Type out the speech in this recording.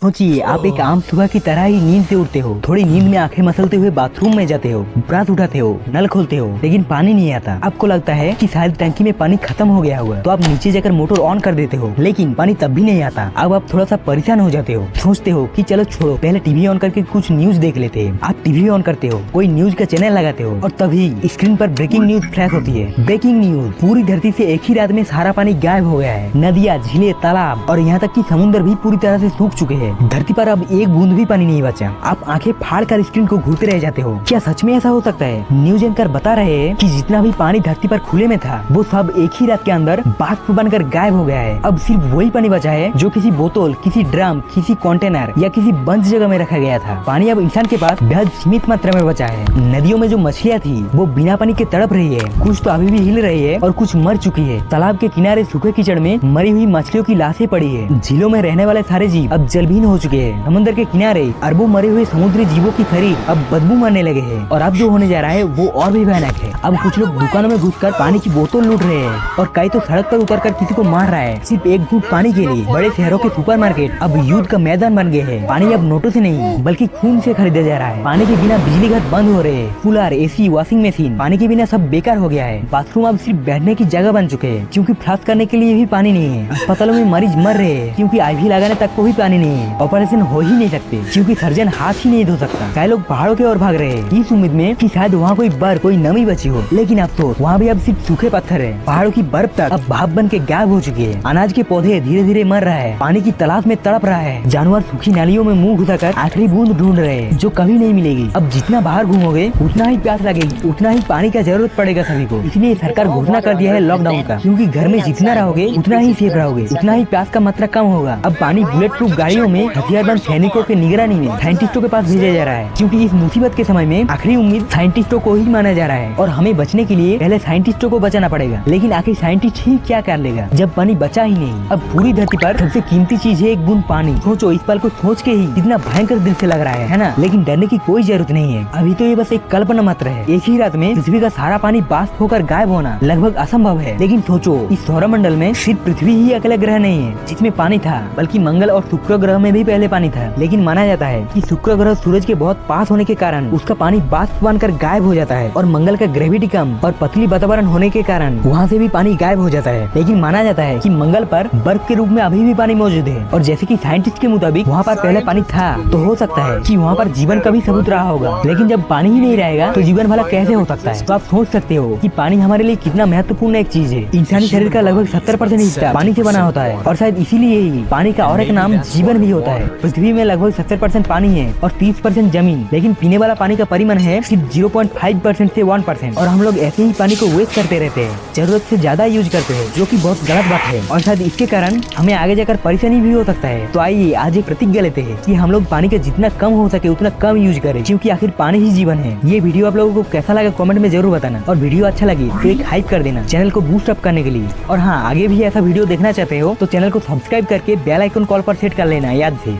सोचिए आप एक आम सुबह की तरह ही नींद से उठते हो, थोड़ी नींद में आंखें मसलते हुए बाथरूम में जाते हो, ब्रश उठाते हो, नल खोलते हो, लेकिन पानी नहीं आता। आपको लगता है कि शायद टंकी में पानी खत्म हो गया होगा, तो आप नीचे जाकर मोटर ऑन कर देते हो, लेकिन पानी तब भी नहीं आता। अब आप थोड़ा सा परेशान हो जाते हो, सोचते हो कि चलो छोड़ो, पहले टीवी ऑन करके कुछ न्यूज देख लेते हैं। आप टीवी ऑन करते हो, कोई न्यूज का चैनल लगाते हो और तभी स्क्रीन पर ब्रेकिंग न्यूज फ्लैश होती है। ब्रेकिंग न्यूज, पूरी धरती से एक ही रात में सारा पानी गायब हो गया है। नदियाँ, झीलें, तालाब और यहाँ तक कि समुद्र भी पूरी तरह से सूख चुके हैं। धरती पर अब एक बूंद भी पानी नहीं बचा। आप आंखें फाड़ कर स्क्रीन को घूरते रह जाते हो। क्या सच में ऐसा हो सकता है? न्यूज एंकर बता रहे हैं कि जितना भी पानी धरती पर खुले में था, वो सब एक ही रात के अंदर बाष्प बनकर गायब हो गया है। अब सिर्फ वही पानी बचा है जो किसी बोतल, किसी ड्रम, किसी कंटेनर या किसी बंद जगह में रखा गया था। पानी अब इंसान के पास बेहद सीमित मात्रा में बचा है। नदियों में जो मछलियाँ थी वो बिना पानी के तड़प रही है, कुछ तो अभी भी हिल रही है और कुछ मर चुकी है। तालाब के किनारे सूखे कीचड़ में मरी हुई मछलियों की लाशें पड़ी है। झीलों में रहने वाले सारे जीव अब जलविहीन हो चुके हैं। समुद्र के किनारे अरबों मरे हुए समुद्री जीवों की शरीर अब बदबू मारने लगे हैं और अब जो होने जा रहा है वो और भी भयानक है। अब कुछ लोग दुकानों में घुसकर पानी की बोतल लूट रहे हैं और कई तो सड़क पर उतरकर किसी को मार रहा है सिर्फ एक घूंट पानी के लिए। बड़े शहरों के सुपरमार्केट अब युद्ध का मैदान बन गए हैं। पानी अब नोटों से नहीं बल्कि खून से खरीदा जा रहा है। पानी के बिना बिजली घर बंद हो रहे हैं, कूलर, एसी, वॉशिंग मशीन, पानी के बिना सब बेकार हो गया है। बाथरूम अब सिर्फ बैठने की जगह बन चुके हैं क्योंकि फ्लश करने के लिए भी पानी नहीं है। अस्पतालों में मरीज मर रहे हैं क्योंकि आईवी लगाने तक को भी पानी नहीं है। ऑपरेशन हो ही नहीं सकते क्योंकि सर्जन हाथ ही नहीं धो सकता। कई लोग पहाड़ों की ओर भाग रहे हैं इस उम्मीद में कि शायद वहाँ कोई बर्फ, कोई नमी बची हो, लेकिन अफसोस वहाँ भी अब सिर्फ सूखे पत्थर है। पहाड़ों की बर्फ तक अब भाप बन के गायब हो चुकी है। अनाज के पौधे धीरे धीरे मर रहा है, पानी की तलाश में तड़प रहा है। जानवर सूखी नालियों में मुंह घुसाकर आखिरी बूंद ढूंढ रहे हैं जो कभी नहीं मिलेगी। अब जितना बाहर घूमोगे उतना ही प्यास लगेगी, उतना ही पानी का जरूरत पड़ेगा सभी को। इसलिए सरकार घोषणा कर दिया है लॉकडाउन का, क्योंकि घर में जितना रहोगे उतना ही सेफ रहोगे, उतना ही प्यास का मात्रा कम होगा। अब पानी बुलेट प्रूफ गाड़ियों में हथियारबंद सैनिकों के निगरानी में साइंटिस्टों के पास भेजा जा रहा है, क्योंकि इस मुसीबत के समय में आखिरी उम्मीद साइंटिस्टों को ही माना जा रहा है और हमें बचने के लिए पहले साइंटिस्टों को बचाना पड़ेगा। लेकिन आखिर साइंटिस्ट ही क्या कर लेगा जब पानी बचा ही नहीं। अब पूरी धरती पर सबसे कीमती चीज है एक बूंद पानी। सोचो, इस पल को सोच के ही कितना भयंकर दिल से लग रहा है ना? लेकिन डरने की कोई जरूरत नहीं है। अभी तो ये बस एक कल्पना मात्र है। एक ही रात में पृथ्वी का सारा पानी बाष्प होकर गायब होना लगभग असंभव है। लेकिन सोचो, इस सौरमंडल में सिर्फ पृथ्वी ही अकेला ग्रह नहीं है जिसमें पानी था, बल्कि मंगल और शुक्र ग्रह में भी पहले पानी था। लेकिन माना जाता है कि शुक्र ग्रह सूरज के बहुत पास होने के कारण उसका पानी बाष्प बनकर गायब हो जाता है और मंगल का ग्रेविटी कम और पतली वातावरण होने के कारण वहाँ से भी पानी गायब हो जाता है। लेकिन माना जाता है कि मंगल पर बर्फ के रूप में अभी भी पानी मौजूद है और जैसे कि साइंटिस्ट के मुताबिक वहाँ पर पहले पानी था, तो हो सकता है कि वहाँ पर जीवन का भी सबूत रहा होगा। लेकिन जब पानी ही नहीं रहेगा तो जीवन भला कैसे हो सकता है? तो आप सोच सकते हो कि पानी हमारे लिए कितना महत्वपूर्ण एक चीज है। इंसानी शरीर का लगभग 70% हिस्सा पानी से बना होता है और शायद इसीलिए ही पानी का और एक नाम जीवन भी होता है। पृथ्वी में लगभग 70% पानी है और 30% जमीन, लेकिन पीने वाला पानी का परिमाण है सिर्फ 0.5% से 1%। और हम लोग ऐसे ही पानी को वेस्ट करते रहते हैं, जरूरत से ज्यादा यूज करते हैं, जो कि बहुत गलत बात है और शायद इसके कारण हमें आगे जाकर परेशानी भी हो सकता है। तो आइए आज एक प्रतिज्ञा लेते हैं कि हम लोग पानी का जितना कम हो सके उतना कम यूज करें, क्योंकि आखिर पानी ही जीवन है। ये वीडियो आप लोगों को कैसा लगा कमेंट में जरूर बताना और वीडियो अच्छा लगे तो एक हाइप कर देना चैनल को बूस्ट अप करने के लिए। और हाँ, आगे भी ऐसा वीडियो देखना चाहते हो तो चैनल को सब्सक्राइब करके बेल आइकन कॉल पर सेट कर लेना याद से।